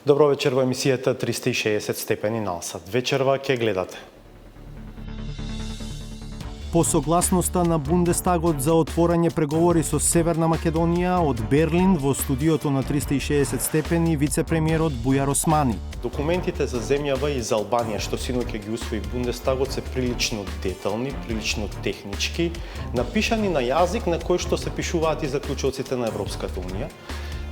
Добро вечер во емисијата 360 степени налсат. Вечерва ќе гледате. По согласноста на Бундестагот за отворање преговори со Северна Македонија од Берлин во студиото на 360 степени вице-премиерот Бујар Османи. Документите за земјава и за Албанија што синоќа ги усвои Бундестагот се прилично детални, прилично технички, напишани на јазик на кој што се пишуваат и заклучоците на Европската унија.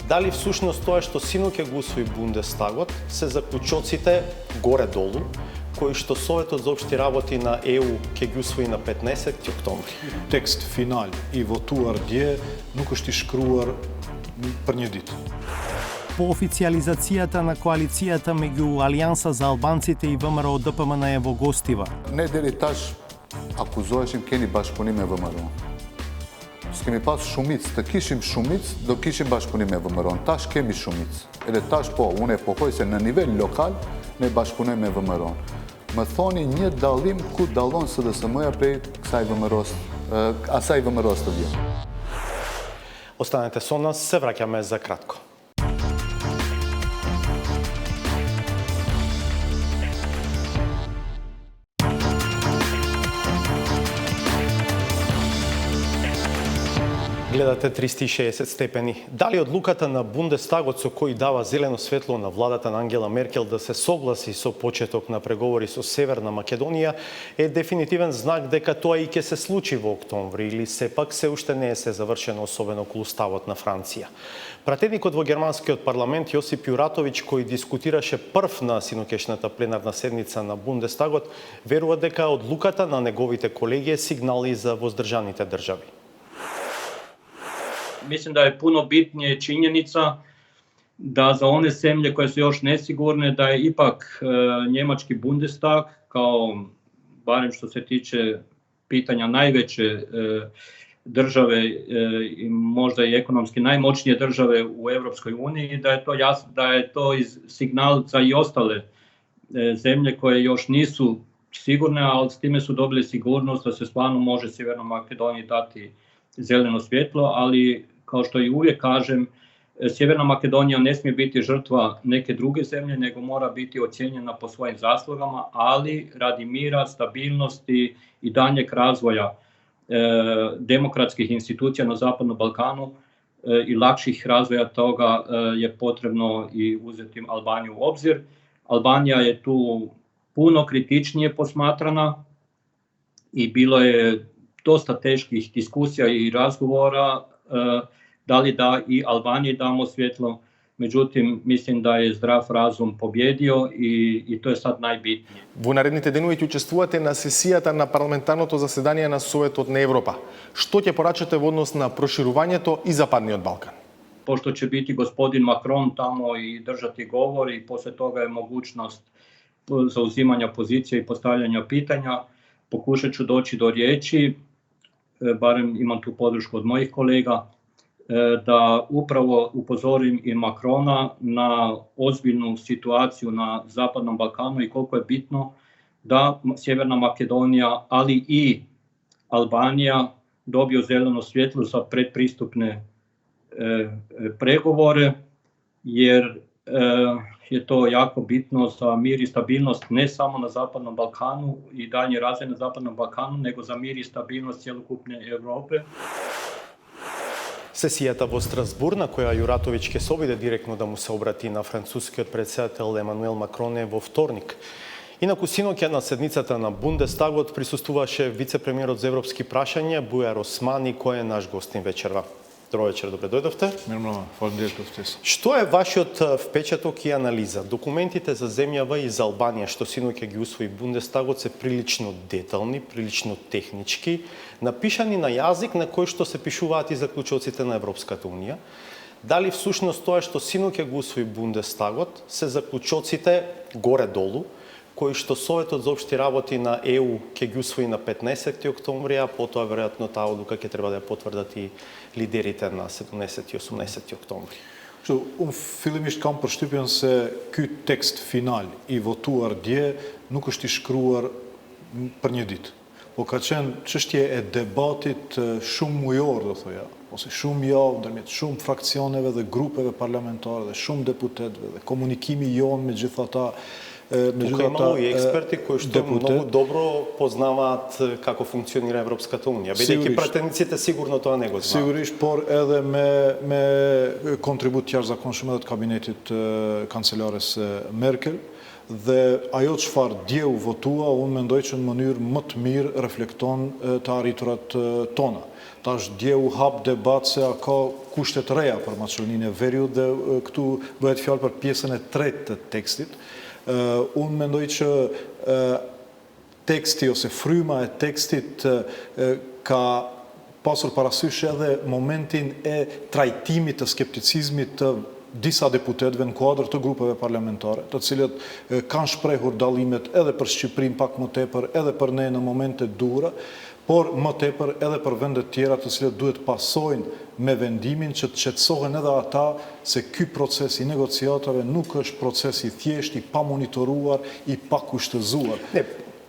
Дали всушност тоа што синоќа го усвои Бундестагот се заклучоците горе-долу, кои што Советот за општи работи на ЕУ ќе ги усвои на 15 октомври. Текст финал и вотуар дje nuk është I shkruar për një ditë. По официализацијата на коалицијата меѓу Алијанса за албанците и ВМРО ДПМН е во гостива. Ne deri tash akuzoheshim keni bashkëpunim me VMRO. S'kemi pas shumicë, të kishim shumicë, do kishim bashkëpunim me VMRO. Tash kemi shumicë. Edhe tash po, unë e pohoj se në nivel lokal ne bashkëpunojmë me VMRO. Më thoni një dallim ku dallon SDSM-ja prej asaj VMRO-s të vjetër. Останете со нас, се враќаме за кратко. Гледате 360 степени. Дали одлуката на Бундестагот со кој дава зелено светло на владата на Ангела Меркел да се согласи со почеток на преговори со Северна Македонија е дефинитивен знак дека тоа и ќе се случи во октомври или сепак се уште не е се завршено, особено околу ставот на Франција. Пратеникот во германскиот парламент Јосип Јуратовиќ, кој дискутираше прв на синокешната пленарна седница на Бундестагот, верува дека одлуката на неговите колеги е сигнал и за воздржаните држави. Mislim da je puno bitnije činjenica da za one zemlje koje su još nesigurne da je ipak njemački Bundestag kao, barem što se tiče pitanja najveće države i možda i ekonomski najmoćnije države u Europskoj uniji, da je to jasno, da je to signal za i ostale zemlje koje još nisu sigurne, ali s time su dobili sigurnost da se stvarno može Sjevernoj Makedoniji dati zeleno svjetlo, ali kao što i uvijek kažem, Sjeverna Makedonija ne smije biti žrtva neke druge zemlje, nego mora biti ocijenjena po svojim zaslugama, ali radi mira, stabilnosti i daljnjeg razvoja demokratskih institucija na Zapadnom Balkanu i lakših razvoja toga je potrebno i uzeti Albaniju u obzir. Albanija je tu puno kritičnije posmatrana i bilo je dosta teških diskusija i razgovora da li da i Albaniji damo svjetlo, međutim mislim da je zdrav razum pobjedio i to je sad najbitnije. Во наредните денови ќе учествувате на сесијата на парламентарното заседание на Советот на Европа. Што ќе порачате во однос на проширувањето и Западниот Балкан? Pošto će biti gospodin Macron tamo i držati govor i poslije toga je mogućnost zauzimanja pozicije i postavljanja pitanja, pokušat ću doći do riječi, barem imam tu podršku od mojih kolega, da upravo upozorim i Macrona na ozbiljnu situaciju na Zapadnom Balkanu i koliko je bitno da Sjeverna Makedonija, ali i Albanija dobiju zeleno svjetlo za predpristupne pregovore, jer je to jako bitno za mir i stabilnost ne samo na Zapadnom Balkanu i daljnji razvoj na Zapadnom Balkanu, nego za mir i stabilnost cjelokupne Europe. Сесијата во Страсбур, на која Јуратовиќ ќе се обиде директно да му се обрати на францускиот претседател Емануел Макрон е во вторник. Инаку синоќа на седницата на Бундестагот присуствуваше вице-премиерот за европски прашања Бујар Османи, кој е наш гостин вечерва. Добро вечер, добре дојдовте. Што е вашиот впечаток и анализа? Документите за земјава и за Албанија што синоќа ги усвои Бундестагот се прилично детални, прилично технички, напишани на јазик на кој што се пишуваат и заклучоците на Европската унија. Дали всушност тоа што синоќа го усвои Бундестагот се заклучоците горе-долу, кои што Советот за општи работи на ЕУ ќе ги усвои на 15 октомври, а потоа веројатно таа одлука ќе треба да ја потврдат и лидерите на 17 и 18 октомври. Unë fillimisht kam përshtypjen se ky tekst final I votuar dje nuk është I shkruar për një ditë, po ka qenë çështje e debatit shumë mujor, do thoja, после shumë javë ndërmjet shumë fraksioneve dhe grupeve parlamentare dhe shumë deputetëve dhe komunikimi jon me gjithë ata Тука имало и експерти кои што многу добро познаваат како функционира Европската Унија, бидејќи пратениците сигурно тоа не го знаат. Sigurisht, por edhe me kontribut të jashtëzakonshëm edhe të kabinetit kancelares Merkel, dhe ajo çfarë dje u votua, unë mendoj që në mënyrë më të mirë reflekton të arriturat tona. Tash dje u hap debat se a ka kushte të reja për Maqedoninë e Veriut dhe këtu bëhet fjalë për pjesën e tretë të tekstit. Unë mendoj që teksti ose fryma e tekstit ka pasur parasysh edhe momentin e trajtimit të skepticizmit të disa deputetëve në kuadër të grupeve parlamentare, të cilët kanë shprehur dallimet edhe për Shqipërinë pak më tepër, edhe për ne në momente dura, por më tepër edhe për vendet tjera të cilët duhet pasojnë me vendimin që të qetësohen edhe ata se ky proces i negociatave nuk është proces i thjesht, i pamonitoruar, i pakushtëzuar. Не,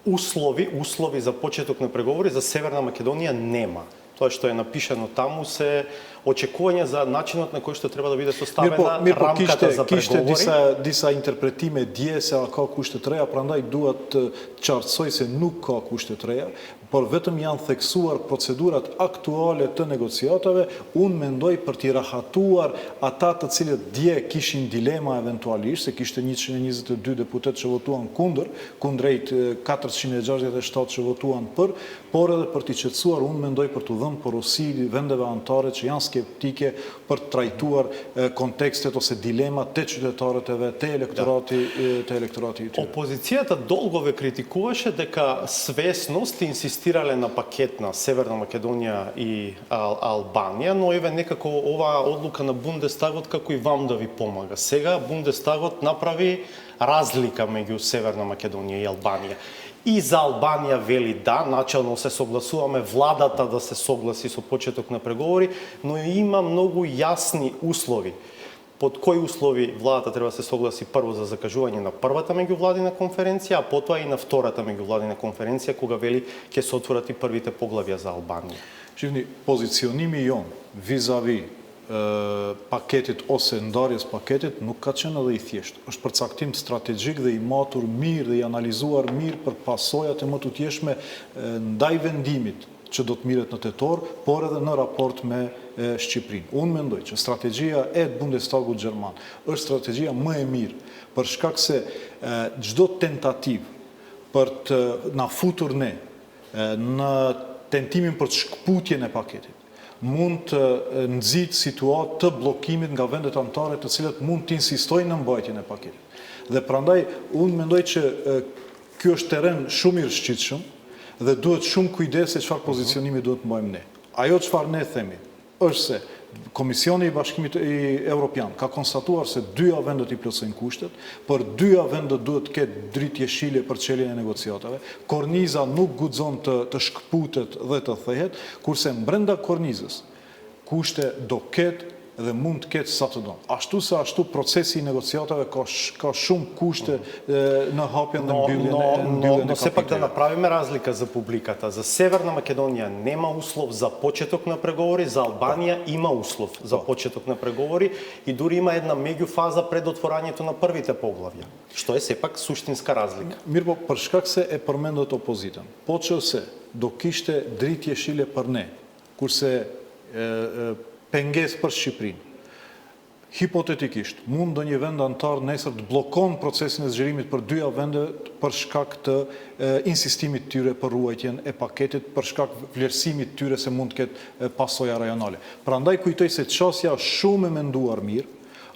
услови за почеток на преговори за Северна Македонија нема. Тоа што е напишано таму се очекување за начинот на кој што треба да биде составена рамката за преговори. Kishte disa interpretime dje se a ka kushte të reja, prandaj duhet të qartësoj se nuk ka kushte të reja, por vetëm janë theksuar procedurat aktuale të negociatave, unë mendoj për t'i rahatuar ata të cilët dje kishin dilema eventualisht, se kishte 122 deputet që votuan kundrejt 467 që votuan për, por edhe për t'i qetësuar, unë mendoj për t'u dhënë porosi vendeve anëtare që janë skeptike për të trajtuar kontekstet ose dilemat të qytetarët e vet, të elektorati i tyre. Опозицијата долго ве критикуваше дека свесно сте инсистирале на пакет на Северна Македонија и Албанија, но еве некако оваа одлука на Бундестагот како и вам да ви помага. Сега Бундестагот направи разлика меѓу Северна Македонија и Албанија. И за Албанија вели да, начално се согласуваме владата да се согласи со почеток на преговори, но има многу јасни услови. Под кои услови владата треба да се согласи прво за закажување на првата меѓувладина конференција, а потоа и на втората меѓувладина конференција кога вели ќе се отворат и првите поглавја за Албанија. Shifni, pozicionimi jon vis-a-vis paketit ose ndarjes paketit nuk ka qenë edhe i thjesht. Është përcaktim strategjik dhe i matur mirë dhe i analizuar mirë për pasojat e më të tjeshme ndaj vendimit që do të mirret në tetor, por edhe në raport me Shqipërinë. Unë mendoj që strategjia e Bundestagut Gjerman është strategjia më e mirë, për shkak se çdo tentativë për të na futur ne në tentimin për të shkputjen e paketit mund të nxit situatë të bllokimit nga vendet anëtare të cilët mund të insistojnë në mbajtjen e paketit. Dhe prandaj unë mendoj që ky është terren shumë i rrëshqitshëm dhe duhet shumë kujdes se çfarë pozicionimi duhet të mbajmë ne. Ajo çfarë ne themi është se Komisioni i Bashkimit Evropian ka konstatuar se dyja vendet i plotësojnë kushtet, por dyja vendet duhet të ketë dritë jeshile për çeljen e negociatave. Korniza nuk guxon të shkputet dhe të thehet, kurse brenda kornizës kushte do ketë dhe mund të ketë sa të don. Ashtu se ashtu procesi i negociatave ka shumë kushte në hapjen dhe mbylljen Но сепак да направиме разлика за публиката. За Северна Македонија нема услов за почеток на преговори, за Албанија има услов за почеток на преговори и дури има една меѓуфаза пред отворањето на првите поглавја, што е сепак суштинска разлика. Mirë, po për shkak se e përmendët opozitën, po qëse do kishte dritë jeshile për ne, kurse pengesë për Shqipërinë, hipotetikisht, mund ndonjë vend antar nesër të bllokon procesin e zgjerimit për dyja vendet për shkak të insistimit tyre për ruajtjen e paketit, për shkak vlerësimit tyre se mund të ketë pasoja rajonale. Prandaj kujtoj se çësia është shumë e menduar mirë,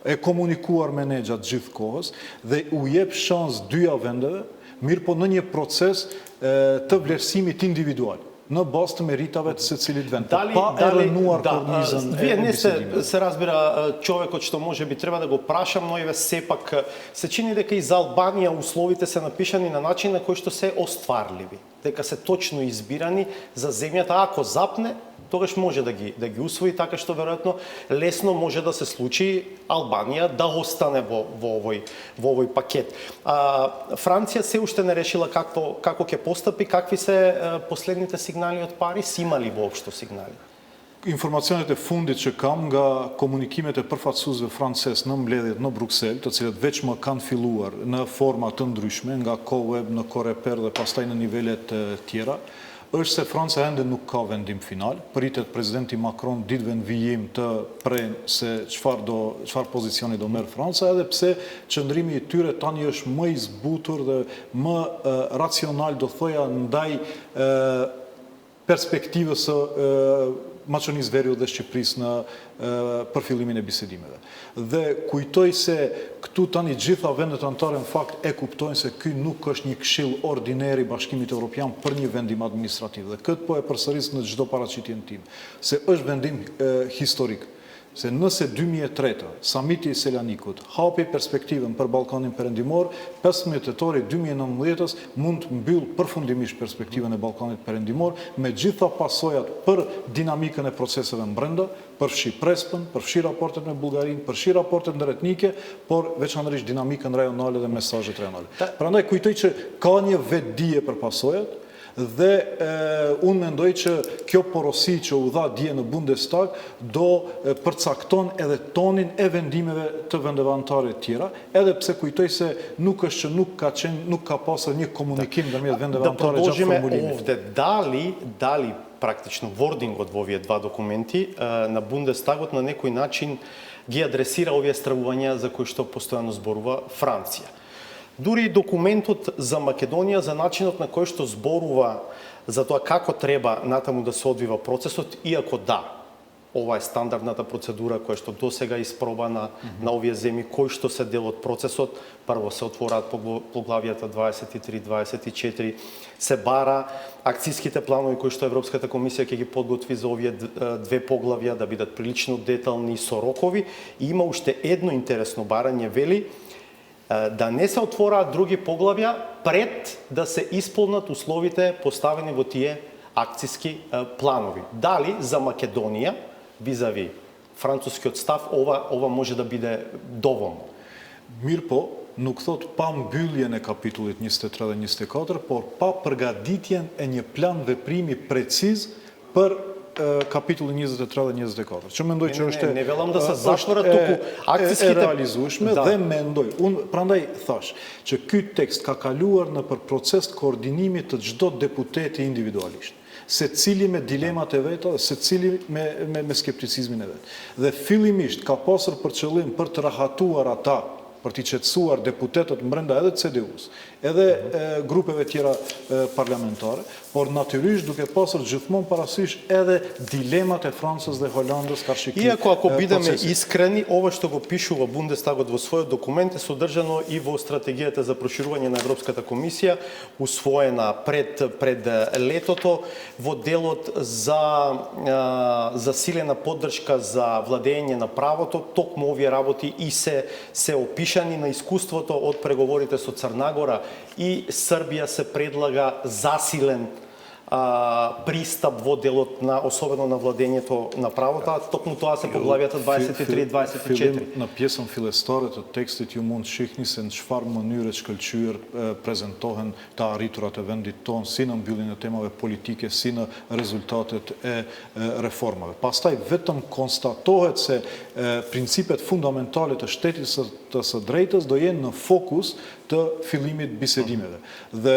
e komunikuar me ne gjatë gjithë kohës dhe u jep shans dyja vendeve, mirë po në një proces të vlerësimit individual në bazë të meritave të secilit vend. Pa e rënuar kornizën e Вие не bisedimeve. се разбира човекот што може би треба да го прашам, но еве сепак се чини дека и за Албанија условите се напишани на начин на кој што се остварливи, дека се точно избирани за земјата, ако запне, тогаш може да ги усвои, така што веројатно лесно може да се случи Албанија да остане во овој пакет. Франција се уште не решила како ќе постапи, какви се последните сигнали од Париз, има ли воопшто сигнали? informacionet e fundit që kam nga komunikimet e përfaqësuesve francez në mbledhjet në Bruksel, të cilët veç më kanë filluar në forma të ndryshme, nga COWEB në Coreper dhe pastaj në nivelet tjera, është se Franca ende nuk ka vendim final. Pritet presidenti Macron ditëve në vijim të prenë se çfarë pozicioni do merr Franca, edhe pse qëndrimi i tyre tani është më i zbutur dhe më racional, do thoja, ndaj perspektivës së Maqedonisë Veriut dhe Shqipërisë në përfillimin e bisedimeve. Dhe kujtoj se këtu tani gjitha vendet anëtare në fakt e kuptojnë se ky nuk është një këshill ordiner i Bashkimit Evropian për një vendim administrativ. Dhe këtë po e përsëris në çdo paraqitjen tim, se është vendim historik. Se nëse 2003, samiti i Selanikut, hapi perspektivën për Ballkanin Perëndimor, 15 tetori 2019 mund të mbyll përfundimisht perspektivën e Ballkanit Perëndimor me gjitha pasojat për dinamikën e proceseve brenda, përfshi Prespën, përfshi raportet me Bullgarinë, përfshi raportet ndëretnike, por veçanërisht dinamikën rajonale dhe mesazhet rajonale. Prandaj kujtoj që ka një vetdije për pasojat, dhe unë mendoj që kjo porosi që u dha dje në Bundestag do përcakton edhe tonin e vendimeve të vendeve anëtare të tjera, edhe pse kujtoj se nuk është që nuk ka pasur një komunikim ndërmjet vendeve anëtare gjatë formulimit. Ovde dali praktično wordingot во овие два документи на Бундестагот на некој начин ги адресира овие стравувања за кои што постојано зборува Франција. Дури и документот за Македонија, за начинот на кој што зборува за тоа како треба натаму да се одвива процесот, иако да, ова е стандардната процедура која што досега испробана на овие земји, кој што се дел од процесот, прво се отвораат поглавјата 23-24, се бара акциските планови кои што Европската комисија ќе ги подготви за овие две поглавја да бидат прилично детални со рокови, и има уште едно интересно барање, вели да не се отвораат други поглавја пред да се исполнат условите поставени во тие акциски планови. Дали за Македонија, визави францускиот став, ова може да биде доволно? Mirë po, nuk thot pa mbylljen e kapitullit 23 dhe 24, por pa përgatitjen e një plan veprimi preciz për kapitullin 23 dhe 24. Që mendoj që është ne vellam da se zatvorat tuku akcijskite realizueshme dhe mendoj. Unë prandaj thash që ky tekst ka kaluar në për proces të koordinimit të çdo deputeti individualisht. Se cili me dilemat e veta dhe se cili me skepticizmin e vetë. Dhe fillimisht ka pasur për qëllim për të rahatuar ata, për t'i qetësuar deputetët brenda edhe CDU-s, edhe grupeve tjera parlamentare, por natyrisht duke pasur gjithmonë parasysh edhe dilemat e Francës dhe Holandës karshiki. Иако ако бидеме искрени, ова што го пишува Бундестагот во својот документ е содржано и во стратегијата за проширување на Европската комисија, усвоена пред летото, во делот за засилена поддршка за владење на правото, токму овие работи и се опишани на искуството од преговорите со Црна Гора и Србија се предлага засилен пристап во делот на особено на владењето на правото, а токму тоа се поглавјата 23 и 24. Në pjesën fillestare të tekstit ju mund të shihni se në çfarë mënyre shkëlqyer prezantohen të arriturat e vendit ton, si në mbylljen e temave politike, si në rezultatet e reformave. Pastaj vetëm konstatohet se principet fundamentale të shtetit të së drejtës do jenë në fokus të fillimit bisedimeve. Dhe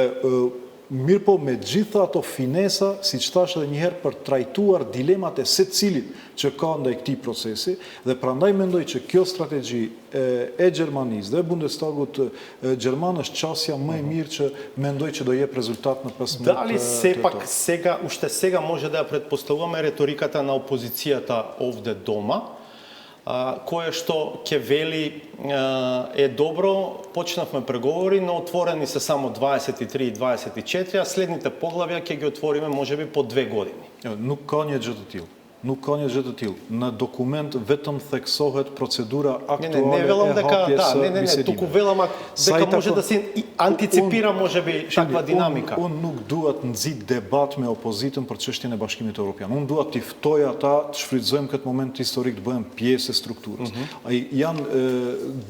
mirë po me gjitha ato finesa, si që thash edhe njëherë, për trajtuar dilemat e secilit që ka ndaj këtij procesi, dhe prandaj mendoj që kjo strategji e Gjermanisë dhe Bundestagut Gjerman është qasja më e mirë që mendoj që do jep rezultat në 15 minuta. Дали сепак уште сега може да ја претпоставуваме реториката на опозицијата овде дома, кое што ќе вели е добро, почнавме преговори, но отворени се само 23 и 24, а следните поглавја ќе ги отвориме можеби по 2 години. Nuk ka një gjë të tillë. Nuk ka një gjë të tillë. Në dokument vetëm theksohet procedura aktuale e hapjes së bisedimeve. Туку велам дека може да се антиципира можеби таква динамика. Unë nuk dua të nxit debat me opozitën për çështjen e Bashkimit Evropian. Unë dua t'i ftoj ata të shfrytëzojmë këtë moment historik të bëhen pjesë e strukturës. Janë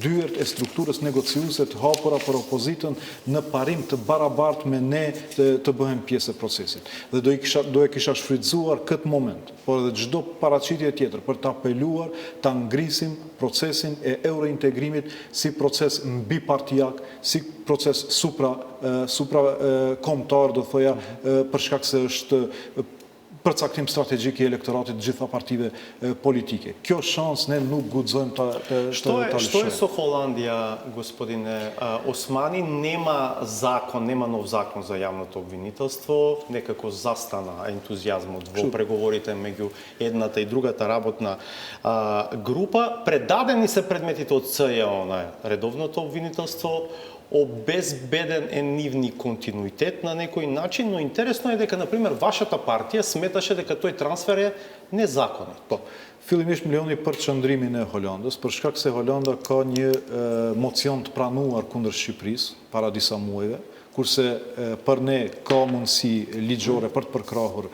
dyert e strukturës negociuese të hapura për opozitën në parim të barabartë me ne të bëhen pjesë e procesit. Dhe do e kisha shfrytëzuar këtë moment, por edhe çdo paraqitje tjetër, për të apeluar, ta ngrisim procesin e eurointegrimit si proces mbipartijak, si proces supra-kombëtar, do thoja, për shkak se është përcaktim strategjik i elektoratit të gjitha partive politike. Kjo shans ne nuk guxojmë ta Što je lëshojmë. со Холандија, господине Османи? Нема закон, нема нов закон за јавното обвинителство, некако застана ентузијазмот во преговорите меѓу едната и другата работна група. Предадени се предметите од ЦЈО на редовното обвинителство, обезбеден е нивни континуитет на некој начин, но интересно е дека, например, вашата партија сметаше дека тој трансфер е незаконит. Po, fillimisht milioni për çndrimin e Holandës, për shkak se Holanda ka një mocion të pranuar kundër Shqipërisë para disa muajve, kurse për ne ka mundësi ligjore për të përkrahur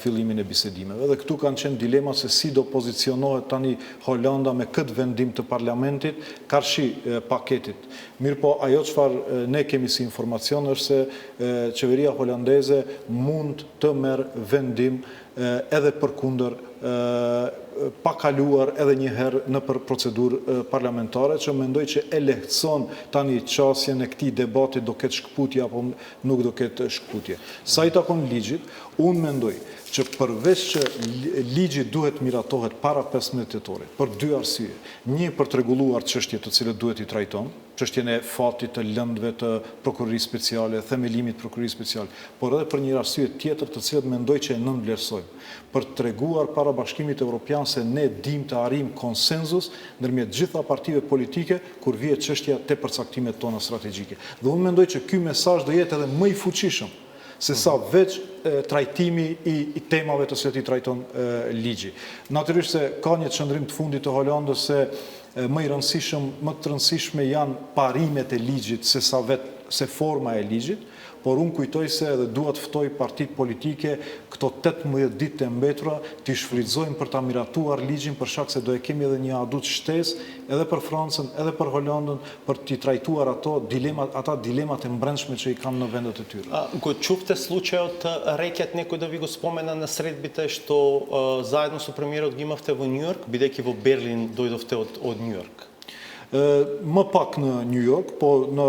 fillimin e bisedimeve. Dhe këtu kanë qenë dilema se si do pozicionohet tani Holanda me këtë vendim të parlamentit karshi paketit. Mirë po, ajo çfarë ne kemi si informacion është se qeveria holandeze mund të merr vendim edhe përkundër pa kaluar edhe një herë në për procedurë parlamentare, që mendoj që e lehtëson tani qasjen e këtij debati, do ketë shkputje apo nuk do ketë shkputje. Sa i takon ligjit, unë mendoj që përveç që ligji duhet miratohet para 15 tetorit, për dy arsye. Një, për të rregulluar çështjet të cilët duhet i trajton, çështjen e fatit të lëndëve të prokurorisë speciale, themelimit prokurorisë speciale, por edhe për një arsye tjetër të cilët mendoj që e nënvlerësojmë, për të treguar para Bashkimit Evropian se ne dim të arrijmë konsenzus ndërmjet gjitha partive politike kur vije çështja te përcaktimet tona strategjike. Dhe unë mendoj që ky mesazh do jetë edhe më i fuqishëm se sa veç trajtimi i temave të cilat i trajton ligji. Natyrisht se ka një çndrim të fundit të Holandës se më të rëndësishme janë parimet e ligjit se forma e ligjit, por unë kujtoj se edhe dua të ftoj partitë politike këto 18 ditë të mbetura t'i shfrytëzojmë për ta miratuar ligjin, për shkak se do e kemi edhe një adut shtesë edhe për Francën, edhe për Holandën, për t'i trajtuar ata dilemat e mbrëmshme që i kanë në vendet e tyre. Го чухте случајот рекет некој да ви го спомена на средбите што заедно со премиерот ги имавте во Њујорк, бидејќи во Берлин дојдовте од Њујорк? Më pak në New York, po në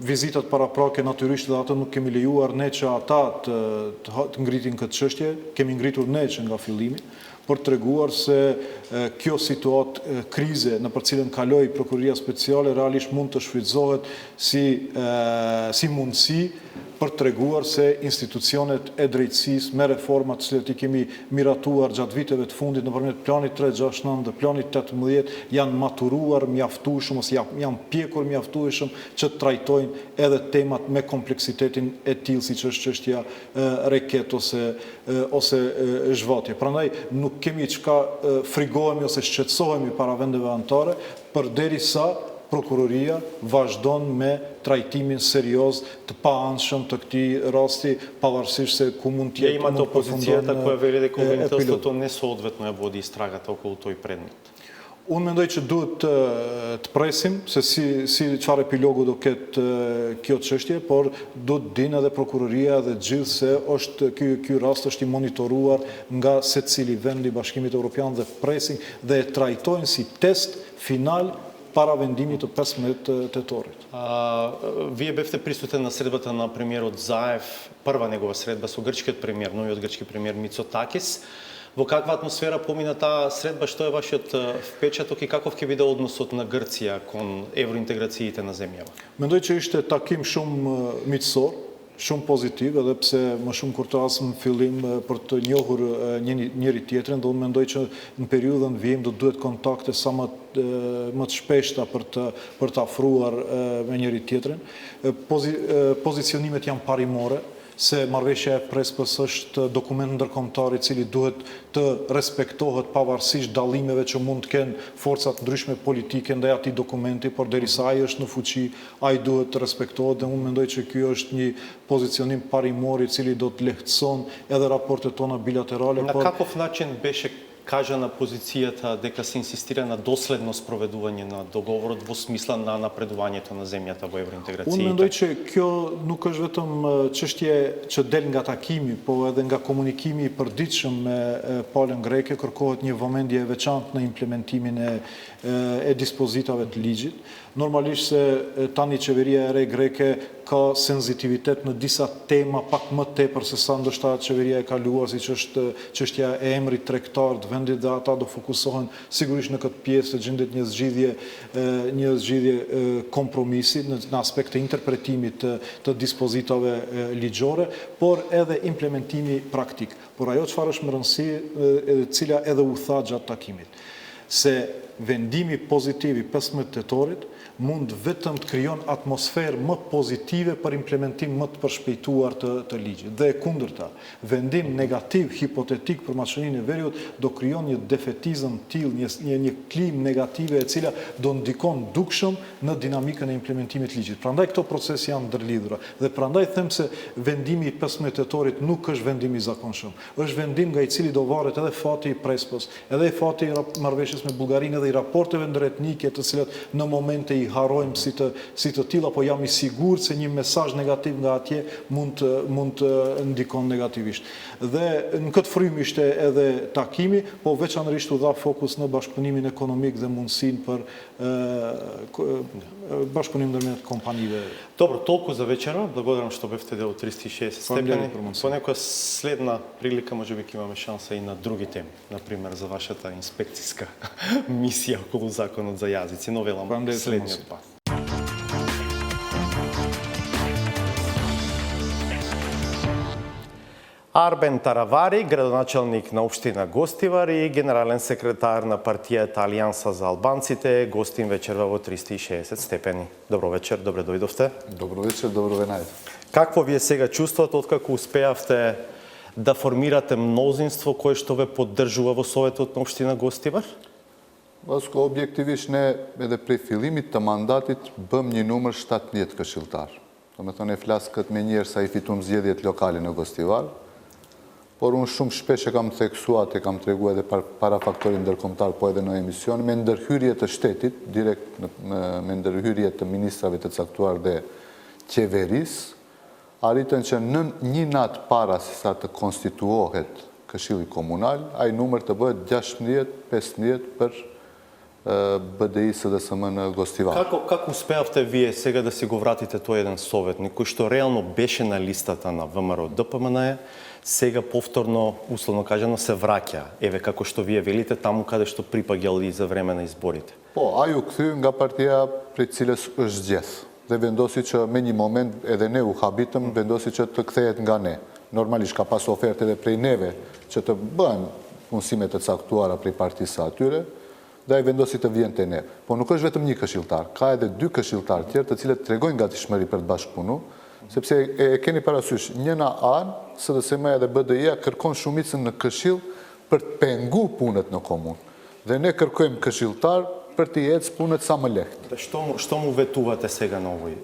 vizitat paraprake natyrisht dhe atë nuk kemi lejuar ne që ata të ngritin këtë çështje, kemi ngritur ne që nga fillimi, për të treguar se kjo situatë krize në për cilën kaloi Prokuroria Speciale realisht mund të shfrytëzohet si mundësi për të treguar se institucionet e drejtësisë me reformat të cilat i kemi miratuar gjatë viteve të fundit nëpërmjet planit 369 dhe planit 18 janë maturuar mjaftueshëm ose janë pjekur mjaftueshëm që të trajtojnë edhe temat me kompleksitetin e tillë siç është çështja reket ose zhvatje. Prandaj nuk kemi çka frigohemi ose shqetësohemi para vendeve anëtare përderisa prokuroria vazhdon me trajtimin serioz të paanshëm të këtij rasti, pavarësisht se ku mund të jetë. Имате опозицијата која вели дека обвинителството не соодветно ја води истрагата околу тој предмет. Unë mendoj që duhet të presim se si çfarë epilogu do ketë kjo çështje, por do të dinë edhe prokuroria dhe gjithë se është ky rast është i monitoruar nga secili vend i Bashkimit Evropian dhe presin dhe e trajtojnë si test final para vendimit të 15 тetorit. Вие бевте присутен на средбата на премиерот Заев, прва негова средба со грчкиот премиер, новиот грчки премиер Мицотакис. Во каква атмосфера помина таа средба, што е вашиот впечаток и каков ќе биде односот на Грција кон евроинтеграциите на земјава? Mendoj që ishte takim shumë miqësor, shumë pozitiv, edhe pse më shumë kur të asëm fillim për të njohur njëri tjetrin, dhe unë mendoj që në periudhën vijim do duhet kontakte sa më të shpeshta për të afruar me njëri tjetrin. Pozicionimet janë parimore, se marrëveshja e Prespës është dokument ndërkombëtar i cili duhet të respektohet pavarësisht dallimeve që mund të kenë forcat ndryshme politike ndaj atij dokumenti, por derisa ai është në fuqi, ai duhet të respektohet dhe unë mendoj që ky është një pozicionim parimor i cili do të lehtëson edhe raportet tona bilaterale. На каков начин беше кажа на позицијата дека се инсистира на доследно спроведување на договорот во смисла на напредувањето на земјата во евроинтеграцијата? Unë mendoj që kjo nuk është vetëm çështje që del nga takimi, po edhe nga komunikimi i përditshëm me palën greke, kërkohet një vëmendje e veçantë në implementimin e dispozitave të ligjit. Normalisht se tani qeveria e re greke ka senzitivitet në disa tema pak më tepër se sa ndoshta qeveria e kaluar, siç është çështja e emrit tregtar të vendit, dhe ata do fokusohen sigurisht në këtë pjesë të gjendet një zgjidhje kompromisi në aspekte interpretimit të dispozitave ligjore, por edhe implementimi praktik. Por ajo çfarë është më rëndësi, cila edhe u tha gjatë takimit, se vendimi pozitiv i 15 tetorit mund vetëm të krijon atmosferë më pozitive për implementim më të përshpejtuar të ligjit. Dhe e kundërta, vendim negativ hipotetik për Maqedoninë e Veriut do krijon një defetizëm tillë, një klim negative e cila do ndikon dukshëm në dinamikën e implementimit të ligjit. Prandaj këto procese janë ndërlidhura dhe prandaj them se vendimi i 15 tetorit nuk është vendim i zakonshëm. Është vendim nga i cili do varet edhe fati i Prespos, edhe i fati i marrëveshjes me Bullgarinë dhe i raporteve ndëretnike të cilat në momente i harrojmë si të tilla, po jam i sigurt se një mesazh negativ nga atje mund të ndikon negativisht. Dhe në këtë frymë ishte edhe takimi, po veçanërisht u dha fokus në bashkëpunimin ekonomik dhe mundësinë për bashkëpunim ndërmjet kompanive. Добро, толку за вечера. Благодарам што бевте дел од 360 степени. По некоја следна прилика може би ќе имаме шанса и на други теми, например за вашата инспекцијска мисија околу законот за јазици, но велам следниот пат. Арбен Таравари, градоначалник на општина Гостивар и генерален секретар на партијата Алијанса за албанците, гостин вечерва во 360 степени. Добро вечер, добре дојдовте. Добро вечер, добро ве најдов. Какво ви е сега чувството откако успеавте да формирате мнозинство кое што ве поддржува во Советот на општина Гостивар? Vasco, objektivisht ne edhe prej fillimit të mandatit bëm një numër 17 këshilltar. Do me thonë e flasë këtë me njerë sa i fitum zgjedhjet lokale në Gostivar, por unë shumë shpesh e kam theksuat, e kam tregu edhe para faktorin ndërkombëtar, po edhe në emision, me ndërhyrje të shtetit, direkt me ndërhyrje të ministrave të caktuar dhe qeveris, arritën që në një natë para se sa të konstituohet Këshilli Komunal, ai numër të bëhet 16-15 për БДИ СДСМ на Гостивар. Како успеавте вие сега да си го вратите тој еден советник кој што реално беше на листата на ВМРО ДПМН, сега повторно, условно кажано, се враќа, еве како што вие велите, таму каде што припаѓал и за време на изборите? Po, ai u kthy nga partia prej cilës është zgjedh dhe vendosi që me një moment edhe ne u habitëm, vendosi që të kthehet nga ne. Normalisht ka pas ofertë edhe prej neve që të bëhen punësime të caktuara prej partisë atyre, dhe ai vendosi të vjen te ne. Po nuk është vetëm një këshilltar, ka edhe 2 këshilltar tjerë të cilët tregojnë gatishmëri për të bashkëpunu, sepse e keni parasysh, njëna anë, SDSM-ja dhe BDI-ja kërkon shumicën në këshill për të pengu punët në komunë. Dhe ne kërkojmë këshilltar për të ecë punët sa më lehtë. Што му ветувате сега на овој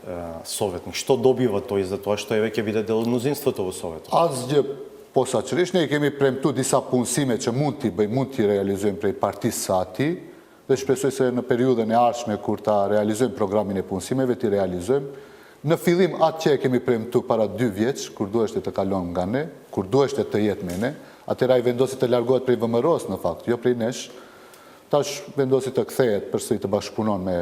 советник? Што добива тој за тоа што еве ќе биде дел од мнозинството во советот? Asgjë posaçërisht, ne i kemi premtu disa punësime që mund t'i bëjmë, mund t'i realizojmë prej partisë së ati, dhe shpresoj se në periudhën e ardhshme kur ta realizojmë programin e punësimeve, t'i realizojmë. Në fillim atë që e kemi premtu para 2 vjeç, kur duheshte të kalon nga ne, kur duheshte të jetë me ne, atëra ai vendosi të largohet prej VMRO-s në fakt, jo prej nesh. Tash vendosi të kthehet përsëri të bashkëpunon me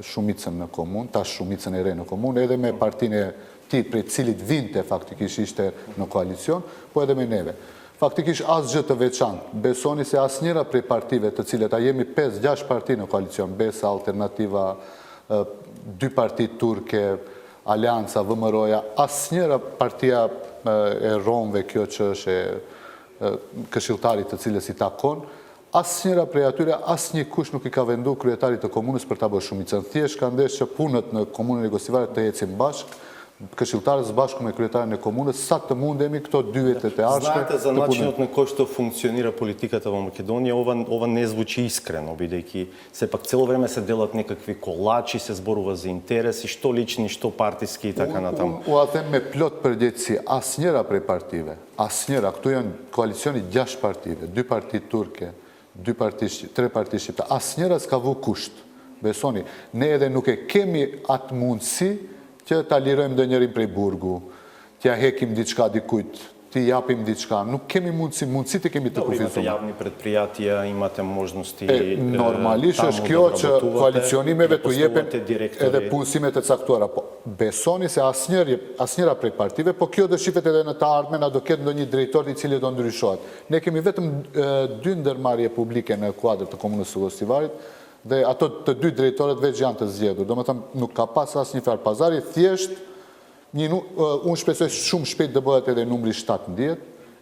shumicën në komunë, tash shumicën e re në komunë, edhe me partinë e tij prej cilit vinte faktikisht ishte në koalicion, po edhe me neve. Faktikisht asgjë të veçantë. Besoni se asnjëra prej partive të cilet, a jemi 5-6 parti në koalicion, Besa, Alternativa, 2 parti turke, Alianca, VMRO-ja, asnjëra partia e Romëve, kjo që është këshilltarit të cilës i takon, asnjëra prej atyre, asnjë kush nuk i ka vendu kryetarit të komunës për ta bërë shumicën. Thjesht ka ndesh që punët në komunën e Gostivarit të ecin bashkë këshilltarës bashkë me kryetarin e komunës sa të mundemi këto dy vjet e arshme. Знаете за начинот на кој што функционира политиката во Македонија, ова не звучи искрено, бидејќи сепак цело време се делат некакви колачи, се зборува за интереси, што лични, што партиски и така натаму. U a them me plot përgjegjësi, asnjëra prej partive, asnjëra, këtu janë koalicioni 6 partive, 2 parti turke, 2 parti, 3 parti shqiptare, asnjëra s'ka vu kusht. Besoni, ne edhe nuk e kemi atë mundësi që ta lirojmë ndonjërin prej burgu, t'ja hekim diçka dikujt, t'i japim diçka. Nuk kemi mundësit e kemi të Имате kufizuar. јавни предпријатија, имате можности. Normalisht таму është да kjo që вработувате, koalicionimeve да të jepen постовувате директори. edhe punësimet e caktuara. Po, besoni se asnjëra prej partive, po kjo do shifet edhe në të ardhmen, a do ketë ndonjë drejtor i cili do ndryshohet. Ne kemi vetëm 2 ndërmarrje publike në kuadër të komunës së Gostivarit, dhe ato të 2 drejtorët veç janë të zgjedhur. Domethënë nuk ka pas asnjë farë pazari, thjesht unë shpresoj shumë shpejt të bëhet edhe numri 17.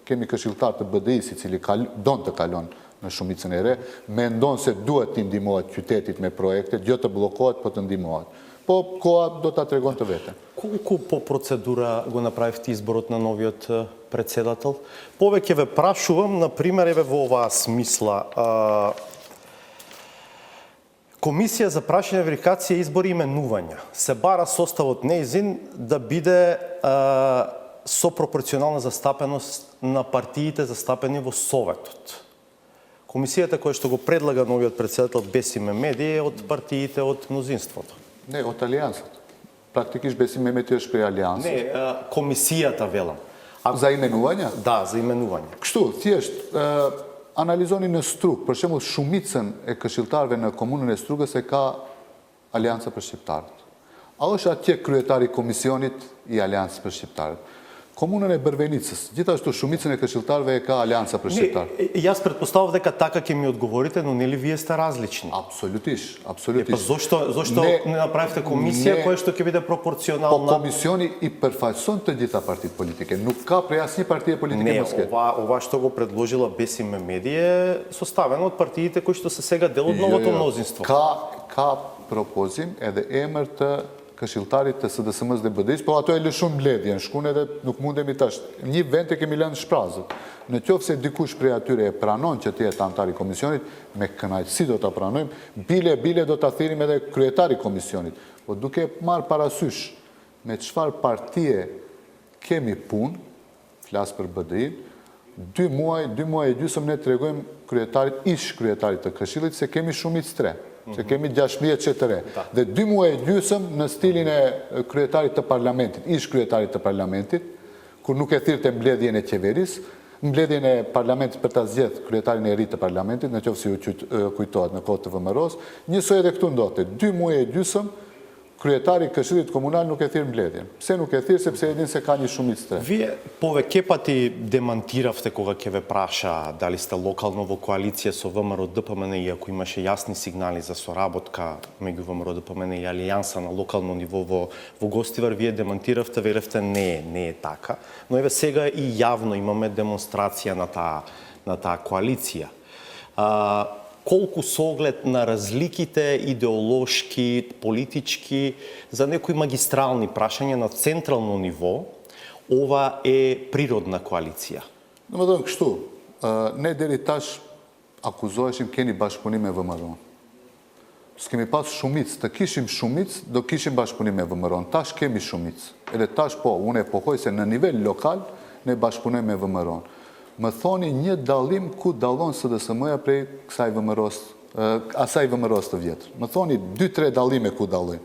Kemi këshilltar të BDI-s i cili don të kalon në shumicën e re, mendon se duhet të ndihmohet qytetit me projekte, jo të bllokohet, po të ndihmohet. Po koha do ta tregon të vete. Колку по процедура го направивте изборот на новиот председател? Повеќе ве прашувам, например, еве во оваа смисла. Комисија за прашање, верификација, избори и именувања. Се бара составот неизин да биде со пропорционална застапеност на партиите застапени во Советот. Комисијата која што го предлага новиот председател Бесим Мемеди е од партиите од мнозинството. Не, от алиансat. Praktikisht Besim Mehmeti është prej aliansës. Не, комисијата велам. За imenuanja? Да, за именување. Kështu, thjesht, analizoni në Strug, për shembull shumicën e këshilltarëve në komunën e Strugës e ka Alianca për Shqiptarët. A është atje kryetari i komisionit i Aliancës për Shqiptarët? Komunën e Brvenicës, gjithashtu shumicën e këshilltarëve e ka Alianca për Shqiptarët. Јас претпоставав дека така ќе ми одговорите, но нели вие сте различни? Absolutisht, Па absolutisht. зошто не направивте комисија која што ќе биде Po пропорционална? komisioni i përfaqëson të gjitha partitë politike, nuk ka prej asnjë partie politike Не, mos ketë. ова што го предложила Бесим Мемеди е составено од партиите кои што се сега дел од новото мнозинство. Ka propozim edhe emër të këshilltarit të SDSM-s dhe BDI-s, po ato e lëshun mbledhjen, shkun edhe nuk mundemi tash. Një vend e kemi lënë shprazët. Në qoftë se dikush prej atyre e pranon që të jetë antar i komisionit, me kënaqësi do ta pranojmë, bile do ta thirrim edhe kryetari i komisionit. Po duke marrë parasysh me çfarë partie kemi punë, flas për BDI-n, 2 muaj e gjysmë ne tregojmë ish kryetarit të Këshillit se kemi shumicë 3. Se kemi 16 që të re. Dhe 2 muaj e gjysëm në stilin e kryetarit të parlamentit, ish kryetarit të parlamentit, kur nuk e thirrte mbledhjen e qeverisë, mbledhjen e parlamentit për ta zgjedhur kryetarin e ri të parlamentit, në qoftë se ju kujtohet në kohë të VMRO-s, njësoj edhe këtu ndodhte. 2 muaj e gjysëm kryetari i Këshillit komunal nuk e thirr mbledhjen. Pse nuk e thirr? Sepse e din se ka një shumicë 3. Вие повеќе пати демантиравте кога ќе ве праша дали сте локално во коалиција со ВМРО ДПМН, иако имаше јасни сигнали за соработка меѓу ВМРО ДПМН и Алијанса на локално ниво во Гостивар, вие демантиравте, велевте не е така. Но еве сега и јавно имаме демонстрација на таа коалиција. Колку со оглед на разликите идеолошки, политички, за некои магистрални прашања на централно ниво, ова е природна коалиција. Domethënë kështu, ne deri tash akuzoheshim keni bashkëpunim me VMRO. S'kemi pas shumicë, të kishim shumicë, do kishim bashkëpunim me VMRO. Tash kemi shumicë. Edhe tash po, unë e pohoj se në nivel lokal ne bashkëpunojmë me VMRO. Më thoni një dallim ku dallon SDSM-ja prej kësaj asaj VMRO-s të vjetër. Më thoni 2-3 dallime ku dallojnë.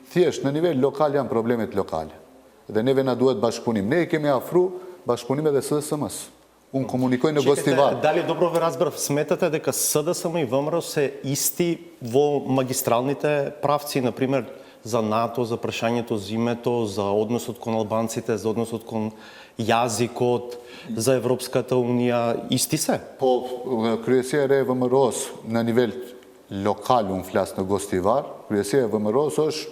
Thjesht në nivel lokal janë problemet lokale. Dhe neve na duhet bashkëpunim. Ne I kemi afru bashkëpunim edhe SDSM-s. Unë komunikoj në Gostivar. Дали добро ве разбрав, сметате дека СДСМ и ВМРО се исти во магистралните правци, например за НАТО, за прашањето за името, за односот кон албанците, за односот кон јазикот, за Европската Унија, исти се? Po, kryesia e re e VMRO-s në nivel lokal, unë flas në Gostivar, kryesia e VMRO-s është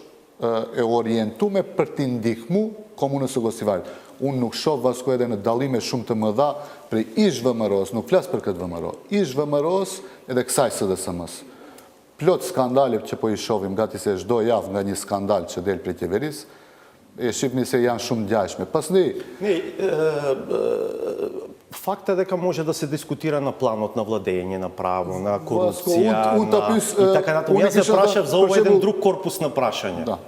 e orientume për t'i ndihmu komunës së Gostivarit. Unë nuk shoh vasko edhe në dallime shumë të mëdha prej ish VMRO-s, nuk flas për këtë VMRO, ish VMRO-s edhe kësaj SDSM-s. Plot skandale që po I shohim, gati se çdo javë nga një skandal që del prej qeverisë, e shifni se janë shumë ngjashme. Pastaj, Факт е дека може да се дискутира на планот на владење, на право, на корупција, и така натаму. Јас се прашав за овој еден друг корпус на прашање. Da.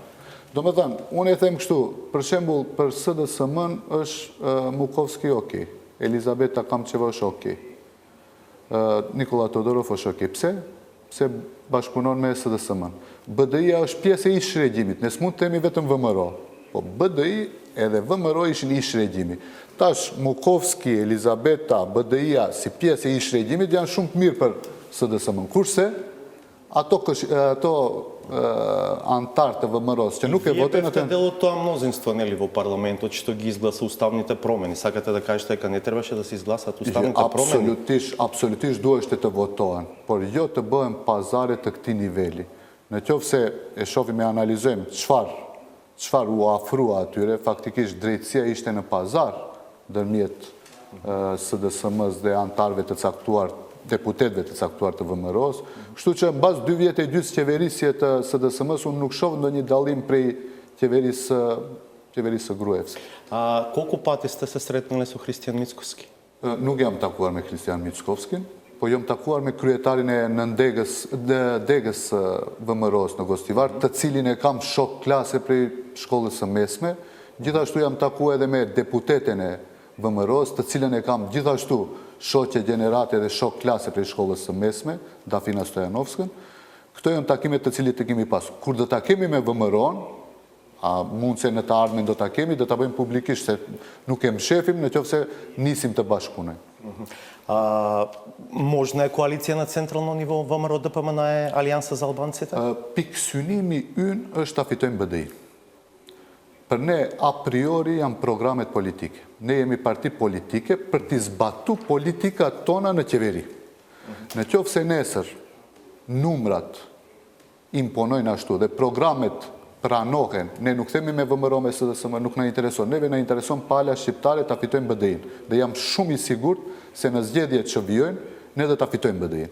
Do me thënë, unë e them kështu, për shembull, për SDSM-n është Mukovski okej, Elizabeta Kamçeva është okej, Nikola Todorov është okej. Pse? Pse bashkëpunon me SDSM-n. BDI-a është pjesë e ish regjimit, ne s'mund të themi vetëm VMRO, po BDI edhe VMRO ishin ish regjimi. Tash Mukovski, Elizabeta, BDI-a si pjesë e ish regjimit janë shumë të mirë për SDSM-n. Kurse ato antarë të VMRO-s që nuk e votojnë Вие дел од тоа мнозинство, нели, во парламентот што ги изгласа уставните промени. Сакате да кажете дека не требаше да се изгласат уставните промени? Absolutisht duheshte të votohen, por jo të bëhen pazare të këtij niveli. Në qoftë se e shohim e analizojmë çfarë u afrua atyre, faktikisht drejtësia ishte në pazar ndërmjet SDSM-s dhe antarëve të caktuar, deputetëve të caktuar të VMRO-s, kështu që mbas 2 vjet e gjysmë qeverisje të SDSM-s unë nuk shoh ndonjë dallim prej qeverisë Gruevski. Колку пати сте се сретнале со Христијан Мицковски? Nuk jam takuar me Kristian Mickovskin, po jam takuar me kryetarin e degës VMRO-s në Gostivar, të cilin e kam shok klase prej shkollës së mesme. Gjithashtu jam takuar edhe me deputeten e VMRO-s, të cilën e kam gjithashtu shoqe gjenerate dhe shok klase prej shkollës së mesme, Dafina Stojanovskën. Këto janë takimet të cilit të kemi pasur. Kur do ta kemi me VMRO-n, a mund se në të ardhmen do ta kemi, do ta bëjmë publikisht, se nuk e mshefim në qoftë se nisim të bashkëpunojmë. Можна е коалиција на централно ниво ВМРО ДПМН е Алијанса за албанците? Pikësynimi ynë është ta fitojmë BDI. Për ne, a priori, janë programet politike. Ne jemi parti politike për t'i zbatu politikat tona në qeveri. Në qoftë se nesër numrat imponojnë ashtu dhe programet pranohen, ne nuk themi me VMRO me SDSM, nuk na intereson. Neve na intereson pala shqiptare ta fitojmë BDI-n. Dhe jam shumë i sigurt se në zgjedhjet që vijojnë, ne do ta fitojmë BDI-n.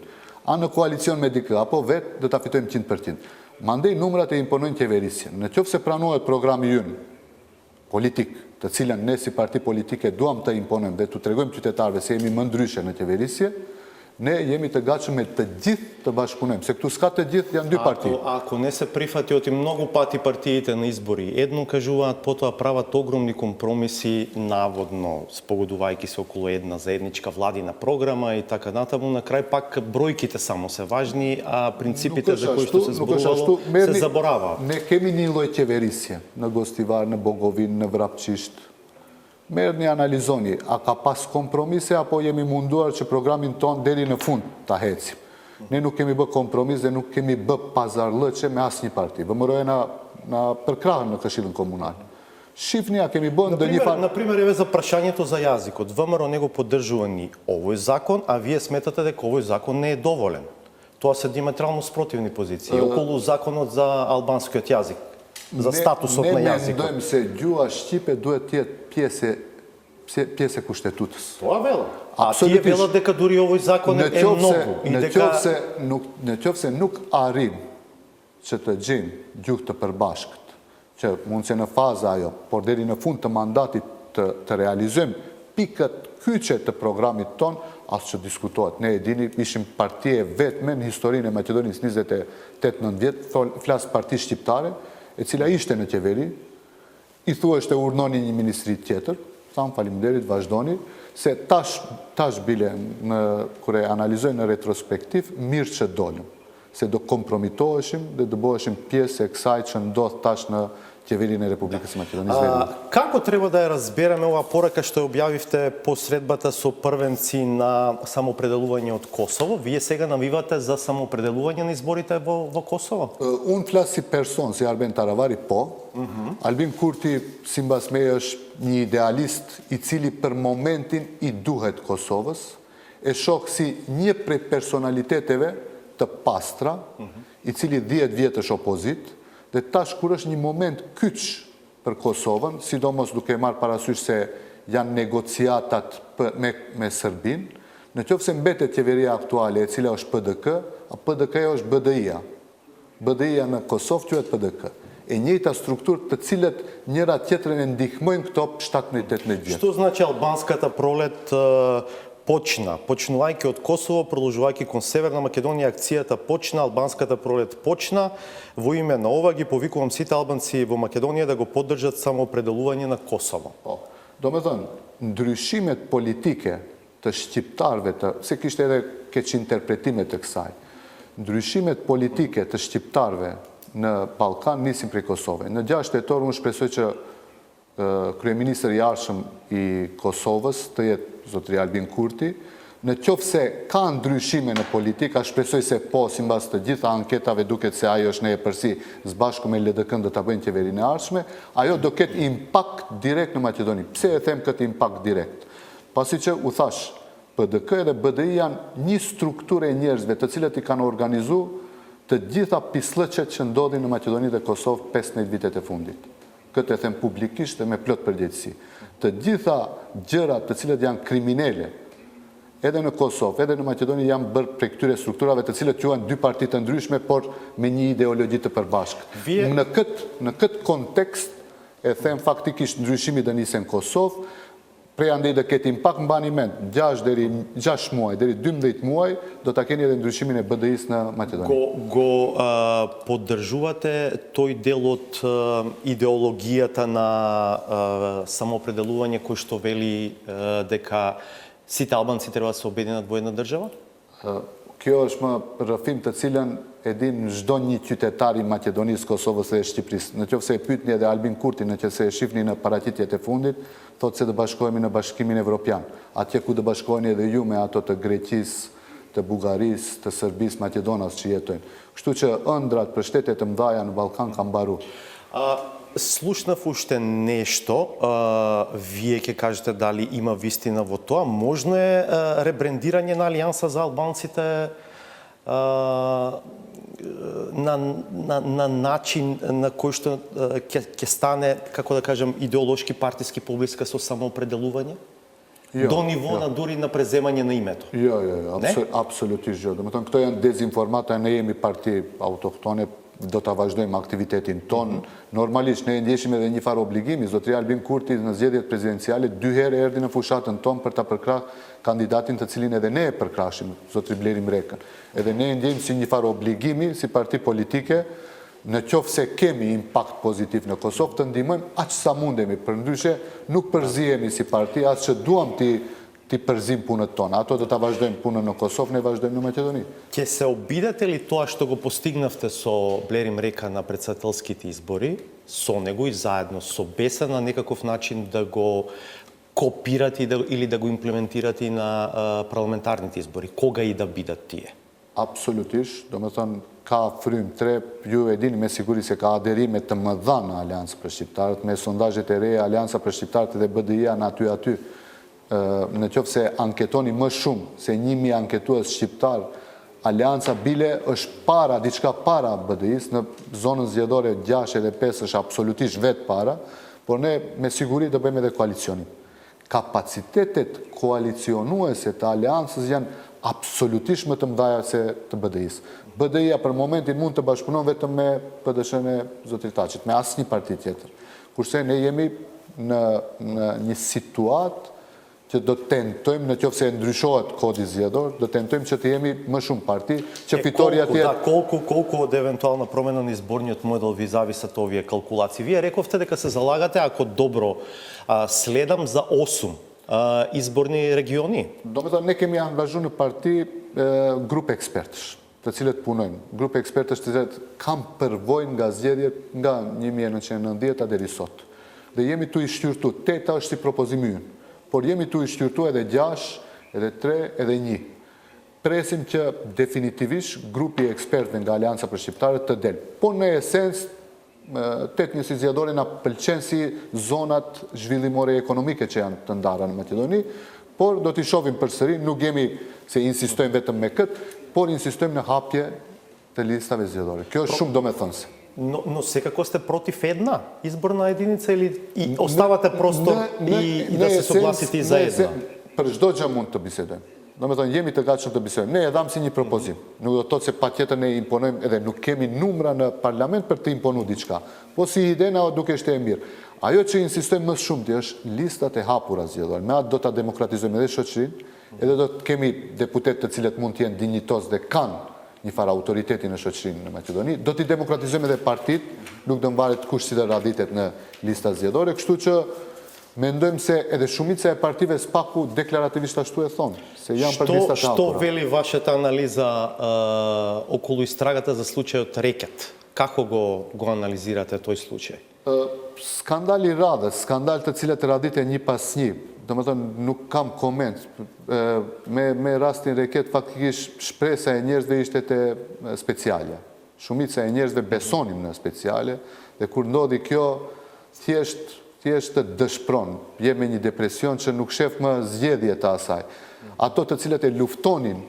A në koalicion me dikë apo vetë do ta fitojmë 100%. Mandej numrat e imponojnë qeverisjen. Në qoftë se pranohet programi ynë politik, të cilën ne si parti politike duam të imponojmë dhe të tregojmë qytetarëve se jemi më ndryshe në qeverisje, ne jemi të gatshëm me të gjithë të bashkëpunojmë, se këtu s'ka të gjithë, janë dy parti. Ако не се прифати многу пати партиите на избори, едно кажуваат, потоа прават огромни компромиси, наводно спогодувајќи се околу една заедничка владина програма и така натаму, на крај пак бројките само се важни, а принципите за кои што се зборувало се забораваат. Ne kemi një lloj qeverisje në Gostivar, në Bogovin, në Vrapçisht. Merrni analizoni, a ka pas kompromise apo jemi munduar që programin ton deri në fund ta hecim. Ne nuk kemi bë kompromis dhe nuk kemi bë pazarllëqe me asnjë parti. VMRO-ja na përkrahën në Këshillin Komunal. Shifni, a kemi bën ndonjë farë. Например, еве за прашањето за јазикот. ВМРО не го поддржува ни овој закон, а вие сметате дека овој закон не е доволен. Тоа се диаметрално спротивни позиции околу законот за албанскиот јазик, за статусот на јазикот. Ne mendojmë se gjuha shqipe duhet të jetë pjesë e kushtetutës. Тоа велат. А тие велат дека дури овој закон е многу и дека në qoftë se nuk arrim që të gjejmë gjuhë të përbashkët, që mund se në faza ajo, por deri në fund të mandatit të realizojmë pikët kyçe të programit ton, as që diskutohet. Ne e dini, ishim partie vetme në historinë e Maqedonisë 28-9 vjet, flas parti shqiptare, e cila ishte në qeveri, i thuashte urnoni një ministri tjetër, thamë faleminderit, vazhdoni, se tash bile, kur e analizojnë në retrospektiv, mirë që dolëm, se do kompromitoheshim dhe do bëheshim pjesë e kësaj që ndodh tash në qeverinë e Republikës së Maqedonisë Veriut. Како треба да ја разбереме оваа порака што ја објавивте по средбата со првенци на самоопределување од Косово? Вие сега навивате за самоопределување на изборите во Косово? Unë flas si person, si Arben Taravari, po. Albin Kurti, simbas meje, është një idealist i cili për momentin i duhet Kosovës, e shoh si një prej personaliteteve të pastra, i cili 10 vjet është opozit, dhe tash kur është një moment kyç për Kosovën, sidomos duke marrë parasysh se janë negociatat me Serbin, në qoftë se mbetet qeveria aktuale e cila është PDK, a PDK-ja është BDI-ja. BDI-ja në Kosovë quhet PDK. e njëjta strukturë të cilët njëra tjetrën e ndihmojnë këto 17-18 vjet. Што значи албанската пролет почна? Почнувајќи од Косово, продолжувајќи кон Северна Македонија, акцијата почна, албанската пролет почна. Во име на ова ги повикувам сите албанци во Македонија да го поддржат самоопределување на Косово. Po, do me thënë, ndryshimet politike të shqiptarëve, se kishte edhe keq interpretime të kësaj, ndryshimet politike të shqiptarëve në Ballkan nisin prej Kosovës. Në 6 tetor unë shpresoj që kryeministri i jashtëm i Kosovës të jetë zotëri Albin Kurti. Në qoftë se ka ndryshime në politikë, shpresoj se po, sipas të gjitha anketave duket se ajo është në epërsi së bashku me LDK-n do ta bëjnë qeverinë e ardhshme, ajo do ketë impakt direkt në Maqedoni. Pse e them këtë impakt direkt? Pasi që u thash, PDK dhe BDI janë një strukturë e njerëzve të cilët i kanë organizuar të gjitha pislëqet që ndodhin në Maqedoni dhe Kosovë 15 vitet e fundit. Këtë e them publikisht dhe me plot përgjegjësi. Të gjitha gjërat të cilët janë kriminele, edhe në Kosovë, edhe në Maqedoni janë bërë prej këtyre strukturave të cilët quhen dy parti të ndryshme, por me një ideologji të përbashkët. Në këtë kontekst e them faktikisht ndryshimi do nisën në Kosovë, prej andej dhe ketë impakt mbani mend 6 muaj deri 12 muaj do ta keni edhe ndryshimin e BDI-s në Maqedoni. Го поддржувате тој дел од идеологијата на самоопределување кој што вели дека сите албанци треба да се обединат во една држава? Kjo është më rrëfim të cilën e din çdo një qytetar i Maqedonisë, Kosovës dhe Shqipërisë. Në qoftë se e pyetni edhe Albin Kurti, në qoftë se e shihni në paraqitjet e fundit, thotë se do bashkohemi në Bashkimin Evropian. Atje ku do bashkoheni edhe ju me ato të Greqisë, të Bugarisë, të Serbisë, Maqedonas që jetojnë. Kështu që ëndrat për shtete të mëdha në Ballkan kanë mbaruar. Слушнав уште нешто, вие ќе кажете дали има вистина во тоа, можно е ребрендирање на Алијанса за албанците на начин на кој што ќе стане, како да кажем, идеолошки партиски поблиска со самоопределување? До ниво на дури на преземање на името? Jo, absolutisht jo. Domethënë këto janë dezinformata, ne jemi parti autohtone, do ta vazhdojmë aktivitetin ton. Normalisht ne ndjeshim edhe një farë obligimi. Zotëri Albin Kurti në zgjedhjet prezidenciale 2 herë erdhi në fushatën ton për ta përkrah kandidatin të cilin edhe ne e përkrahshim, zotëri Bleri Mrekën. Edhe ne ndjejmë si një farë obligimi si parti politike, në qoftë se kemi impakt pozitiv në Kosovë të ndihmojmë aq sa mundemi. Përndryshe nuk përzihemi si parti, as që duam ti përzim punët tona. Ato do ta vazhdojmë punën në Kosovë, ne vazhdojmë në Maqedoni. Ќе се обидете ли тоа што го постигнавте со Блери Мрека на председателските избори, со него и заедно со Беса на некаков начин да го копирате или да го имплементирате и на парламентарните избори, кога и да бидат тие? Absolutisht, do me thënë, ka frym trep, ju e dini me siguri se ka aderime të mëdha në Aliansë për Shqiptarët, me sondazhet e reja, Aliansa për Shqiptarët dhe BDI-a në aty. Në qoftë se anketoni më shumë se 1000 anketues shqiptar, Aliansa bile është para, diçka para BDI-s, në zonën zgjedhore 6 dhe 5 është absolutisht vetë para, por ne me siguri do bëjmë edhe koalicionin. Kapacitetet koalicionuese të Aliansës janë absolutisht më të mëdha se të BDI-s. BDI-a për momentin mund të bashkëpunon vetëm me PDSH-n e zotërit Taçit, me asnjë parti tjetër. Kurse ne jemi në një situatë që do të tentojmë, në qoftë se ndryshohet kodi zgjedhor, do të tentojmë që të jemi më shumë parti, që фиторија тие колку од евентуална промена на изборниот модел ви зависат овие калкулации. Вие рековте дека се залагате, ако добро следам, за 8 изборни региони. Do me thënë, ne kemi angazhuar në parti grup ekspertësh, të cilët punojnë. Grup ekspertësh të cilët kanë përvojë nga zgjedhjet nga 1990 deri sot. Dhe jemi tu i shqyrtu, 8 është si propozimi ynë, por jemi tu i shqyrtu edhe 6, edhe 3, edhe 1. Presim që definitivisht grupi ekspertëve nga Aliansa për Shqiptarët të del. Po në esencë, tetnjësi zgjedhore na pëlqen si zonat zhvillimore ekonomike që janë të ndara në Maqedoni, por do t'i shohim përsëri, nuk jemi se insistojmë vetëm me këtë, por insistojmë në hapje të listave zgjedhore. Kjo është shumë domethënëse. Но секако сте против една изборна единица или оставате простор и да се согласите и за една? Për çdo gjë mund të bisedojmë. Do me thënë, jemi të gatshëm të besojmë. Ne e dham si një propozim. Nuk do të thotë se patjetër ne imponojmë edhe nuk kemi numra në parlament për të imponu diçka. Po si ide na duke ishte e mirë. Ajo që insistojmë më shumë është listat e hapura zgjedhore. Me atë do ta demokratizojmë edhe shoqërinë, edhe do të kemi deputet të cilët mund të jenë dinjitos dhe kanë një farë autoriteti në shoqërinë në Maqedoni. Do t'i demokratizojmë edhe partitë, nuk do mbaret kush si të raditet në listat zgjedhore, kështu që mendojmë se edhe shumica e partive spaku deklarativisht ashtu e thonë, se janë për listat Што hapura. вели вашата анализа околу истрагата за случајот Рекет? Како го анализирате тој случај? Skandali radhës, skandal të cilët radite një pas një, do më thënë nuk kam koment, me rastin Reket faktikisht shpresa e njerëzve ishte të speciale. Shumica e njerëzve besonim në speciale, dhe kur ndodhi kjo, thjesht të dëshpron, je me një depresion që nuk shef më zgjedhje të asaj. Ato të cilët e luftonin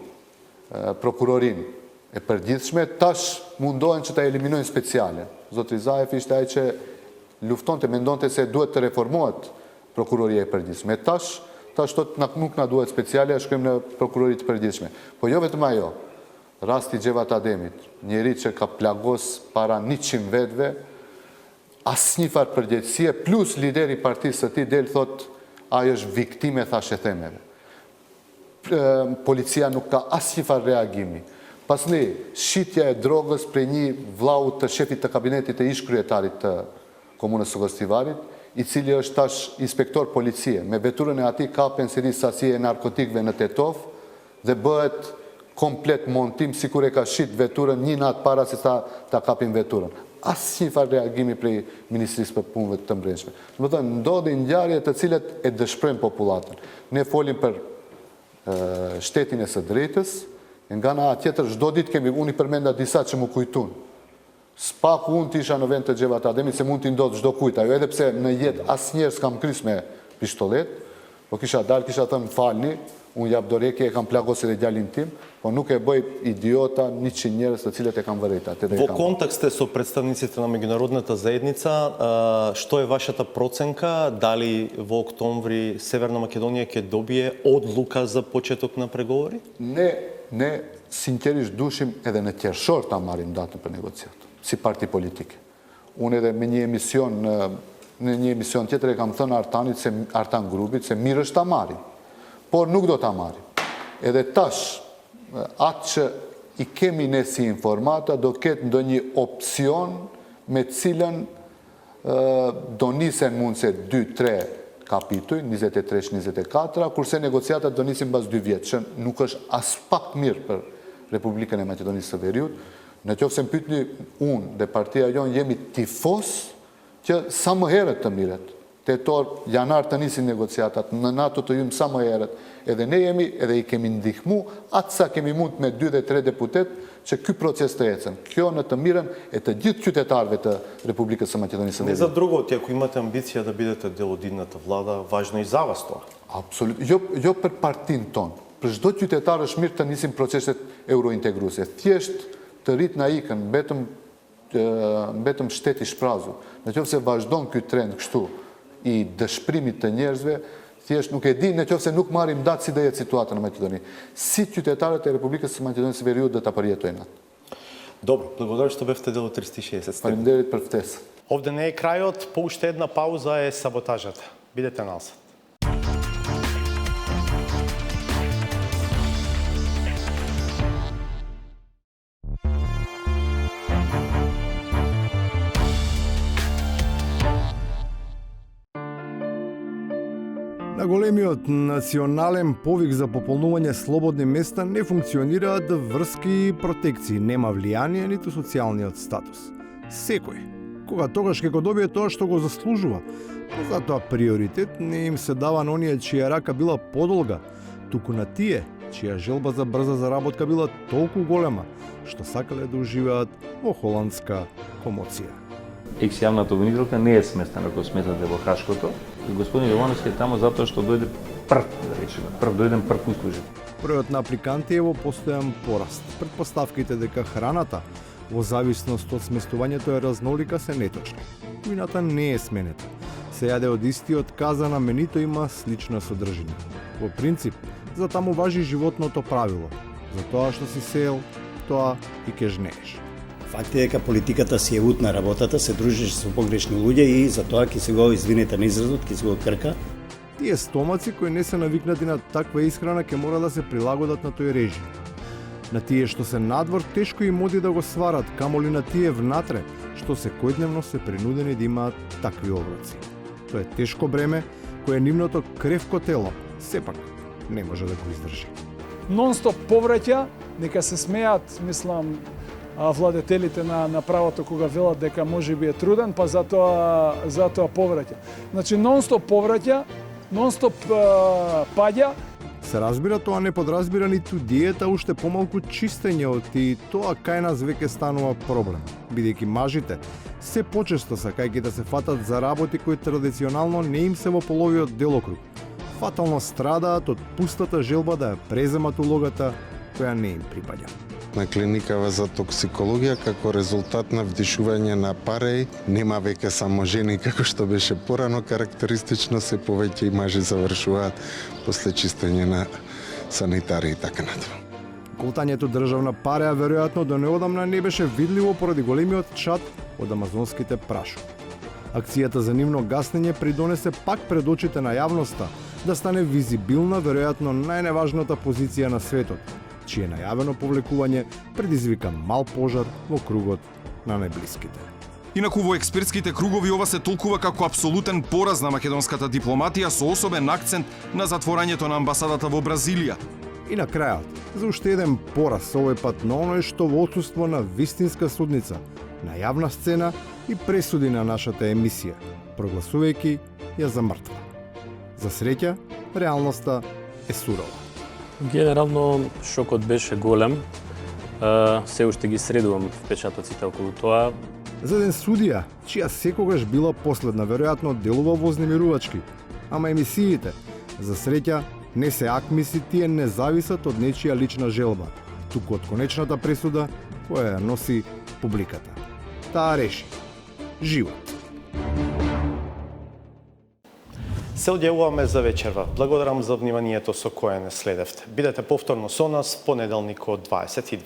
prokurorin e përgjithshme, tash mundohen që ta eliminojnë speciale. Zotri Zaev ishte ai që lufton të mendonte se duhet të reformohet prokuroria e përgjithshme. Tash nuk na duhet speciale, a shkojmë në prokurorit të përgjithshme. Po jo vetëm ajo, rasti Xhevat Ademit, njeri që ka plagos para 100 vetëve, asnjë farë përgjegjësie, plus lideri partisë së tij del thot ai është viktime thashë themeve. Policia nuk ka asnjë farë reagimi. Pastaj shitja e drogës prej një vllau të shefit të kabinetit të ish kryetarit të komunës së Gostivarit, i cili është tash inspektor policie. Me veturën e atij kapen seri sasi e narkotikëve në Tetov dhe bëhet komplet montim sikur e ka shit veturën një natë para se ta kapin veturën. Asnjë farë reagimi prej Ministrisë për Punëve të Brendshme. Do të thënë, ndodhin ngjarje të cilat e dëshpërojnë popullatën. Ne folim për shtetin e së drejtës, nga ana tjetër çdo ditë kemi, unë i përmenda disa që më kujtun. Spaku unë të isha në vend të Xhevat Ademit se mund t'i ndodhë çdo kujt, ajo edhe pse në jetë asnjëherë s'kam krys me pistolet, po kisha dalë, kisha thënë falni, unë jap dorëheqje, e kam plagosur edhe djalin tim, po nuk e bëj idiota 100 njerëz të cilët e kanë врета. Во контексте со представниците на меѓународната заедница, што е вашата проценка, дали во октомври Северна Македонија ќе добие одлука за почеток на преговори? Ne sinqerisht dushim edhe në qershor ta marrim datën për negociat, si parti politike. Unë edhe me në një emision tjetër e kam thënë Artan Grupit se mirë është ta marrim, por nuk do ta marrim. Edhe tash, atë që i kemi ne si informata, do ketë ndonjë opsion me cilën do nisen mund se 2-3 kapituj, 23-24, kurse negociatat do nisin mbas 2 vjetë, që nuk është as pak mirë për Republikën e Maqedonisë së Veriut. Në qoftë se më pyetni unë dhe partia jonë jemi tifos që sa më herët të miret. Tetor, janar të nisin negociatat, në NATO të jymë sa më herët. Edhe ne jemi, edhe i kemi ndihmu, atë sa kemi mund me 2 dhe 3 deputet, që ky proces të ecën. Kjo në të mirën e të gjithë qytetarëve të Republikës së Maqedonisë së Не Veriut. за друго, ако имате амбиција да бидете дел од идната влада, важно и за вас тоа. Absolut. Jo për partin tonë. Për çdo qytetar është mirë të nisim proceset eurointegruese. Thjesht të rrit na ikën, mbetëm shteti shprazu. Në qoftë se vazhdon ky trend kështu i dëshpërimit të njerëzve, thjesht nuk e di në qoftë se nuk marrim datë si do jetë situata në Maqedoni. Si qytetarët e Republikës së Maqedonisë së Veriut do ta përjetojnë atë. Добро, благодарам што бевте дел од 360 степени. Faleminderit për ftesën. Овде не е крајот, по уште една пауза е саботажата. Бидете насад. На големиот национален повик за пополнување слободни места не функционираат врски и протекции, нема влијание ниту социјалниот статус. Секој, кога тогаш ќе го добие тоа што го заслужува, затоа приоритет не им се дава на оние чија рака била подолга, туку на тие чија желба за брза заработка била толку голема, што сакале да уживаат во холандска комоција. Екс-јавната обвинителка не е сместена како сметате во Хашкото. Господин Јовановски е таму затоа што дојде прв, да речеме, дојден прв кој служи. Бројот на апликанти е во постојан пораст. Предпоставките дека храната, во зависност од сместувањето е разнолика, се неточни. Кујната не е сменета. Се јаде од истиот казан, а менито има слична содржина. Во принцип, За таму важи животното правило. За тоа што си сеел, тоа и ке жнееш. Факт е дека политиката си е утна работата, се дружиш со погрешни луѓе и за тоа ќе се го извинете на изразот, ќе се го крка. Тие стомаци кои не се навикнати на таква исхрана ќе мора да се прилагодат на тој режим. На тие што се надвор тешко им оди да го сварат, камоли на тие внатре што секојдневно се принудени да имаат такви оброци. Тоа е тешко бреме кое нивното кревко тело сепак не може да го издржи. Нон-стоп повраќа, нека се смеат, мислам, владетелите на правото кога велат дека можеби е труден, па затоа повраќа. Значи нон-стоп повраќа, нон-стоп паѓа. Се разбира, тоа не подразбира ниту диета, уште помалку чистење од и тоа кај нас веќе станува проблем, бидејќи мажите се почесто сакајќи да се фатат за работи кои традиционално не им се во половиот делокруг. Фатално страдаат од пустата желба да ја преземат улогата која не им припаѓа. На клиникава за токсикологија како резултат на вдишување на пареј нема веќе само жени како што беше порано карактеристично, се повеќе и мажи завршуваат после чистење на санитари и така натаму. Колтањето државна пареја веројатно до неодамна не беше видливо поради големиот чад од амазонските прашови. Акцијата за нивно гаснење придонесе пак пред очите на јавноста да стане визибилна веројатно најневажната позиција на светот, чие најавено повлекување предизвика мал пожар во кругот на најблиските. Инаку во експертските кругови ова се толкува како апсолутен пораз на македонската дипломатија со особен акцент на затворањето на амбасадата во Бразилија. И на крајот, за уште еден пораз овој пат на оној што во отсуство на вистинска судница, на јавна сцена и пресуди на нашата емисија, прогласувајќи ја за мртва. За среќа, реалноста е сурова. Генерално шокот беше голем. Се уште ги средувам впечатоците околу тоа. За еден судија, чија секогаш била последна, веројатно делува вознемирувачки, ама емисиите, за среќа, не се акмиси, тие не зависат од нечија лична желба, туку од конечната пресуда која ја носи публиката. Таа реши. Живот. Се одјавуваме за вечерва. Благодарам за вниманието со кое не следевте. Бидете повторно со нас понеделник од 22.